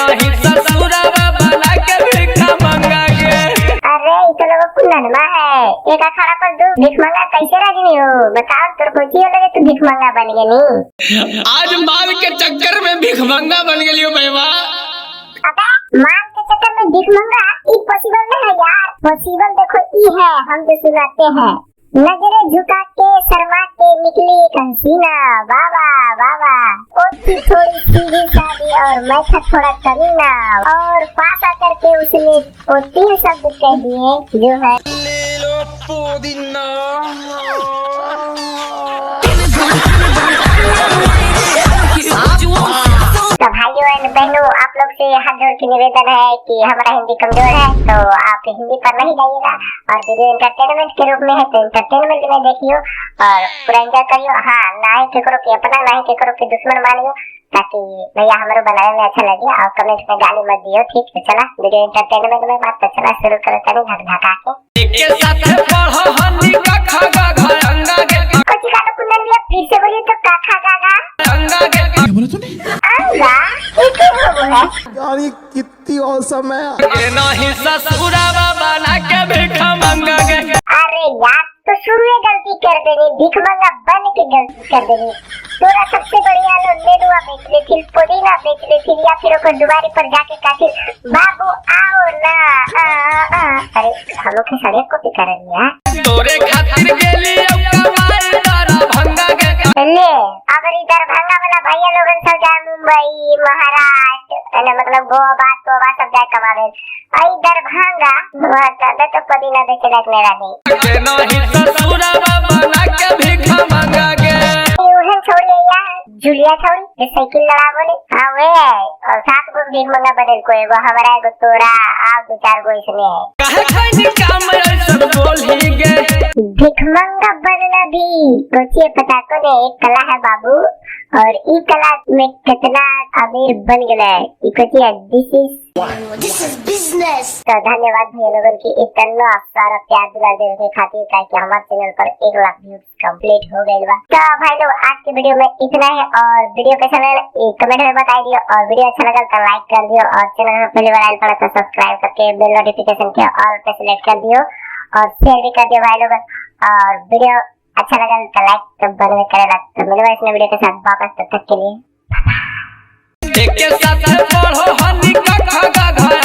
नहीं ससुरावा बना के भिखा मंगा गे। अरे इस लोगों को ननमा है एक अखाड़ा पर दो भिख मंगा कैसे राजी हो बताओ। तेरे को जी लगे तो भिख मंगा बन गए नहीं। आज माल के चक्कर में भिख मंगा बन गई हो भैया। अबे माल के चक्कर में भिख मंगा ये पॉसिबल नहीं है यार। पॉसिबल देखो ये है हम जो सुनाते हैं। नजरे झुका के शर्मा के निकली एक हसीना बाबा बाबा ओती थोड़ी सीधी सादी और मैं था थोड़ा कमीना और पास आकर के उसने वो तीन शब्द कह दिए जो है तो भाइयों एंड बहनों आप लोग से हाथ जोड़ के निवेदन है कि हमारा हिंदी कमजोर है तो आप हिंदी पर नहीं जाइएगा और वीडियो एंटरटेनमेंट के रूप में है तो एंटरटेनमेंट में देखियो और पूरा एंजॉय करियो। हाँ ना ही के करो कि अपना ना ही के करो कि दुश्मन मानियो ताकि भैया हमारे बनाने में अच्छा लगे और कमेंट में गाली मत दियो। ठीक है चला वीडियो एंटरटेनमेंट में बात तो चला शुरू करते हैं धक धका के के साथ पढ़ो हनी का खागा घरंगा के कुछ का तो कुंदन दिया फिर से बोलिए तो का खागा अंगा के क्या बोला तूने? अंगा एक हो है यार ये कितनी औसम है। के नहीं ससुरावा बना के भिखा मंगा गे। अरे यार तो शुरू में गलती कर देनी भिख मंगा बन के गलती कर देनी। तोरा सबसे बढ़िया लो नेनुआ बेच ले फिर पुदीना बेच ले फिर या फिर ओकर दुआरे पर जाके काफिर बाबू आओ ना अरे हम लोग के सड़क को भी कर लिया तोरे खातिर गेली कमाई तारा भंगा गे। ले अगर इधर भंगा वाला भैया लोगन सब जाए मुंबई महाराष्ट्र मतलब गोवा सब जाए कमावे इधर भांगा वहाँ तो पुदीना बेच लगने वाली के नहीं ससुरावा बना के भिखा मंगा गे। छोड़िए यार जुलिया छोड़ी जो साइकिल लड़ा बोले हाँ वे और 7 गो भिख मंगा बदल को एगो हमारा एगो तोरा आप 2-4 गो इसमें है काहे खानी काम ऐसा बोल ही गे। भिख मंगा बनना भी सोचिए पता को ने एक कला है बाबू और ई कला में कितना अमीर बन गया है इकोचिया दिस इज बिजनेस। तो धन्यवाद भैया लोगों की इतना सारा प्यार दिला देने के खातिर ताकि हमारे चैनल पर 1 लाख व्यूज कंप्लीट हो गए बा। तो भाई लोग आज के वीडियो में इतना है और वीडियो कैसा लगा कमेंट में बताइए दियो और वीडियो अच्छा लगा तो लाइक कर दियो और चैनल में पहली बार आए तो सब्सक्राइब करके बेल नोटिफिकेशन के ऑल पे सिलेक्ट कर दियो और शेयर भी कर दियो भाई लोग और वीडियो अच्छा लगा तो लाइक तो बनवे करेगा। तो मिलूंगा इस वीडियो के साथ वापस तब तक के लिए एक के साथ पढ़ो हनी का खागा घर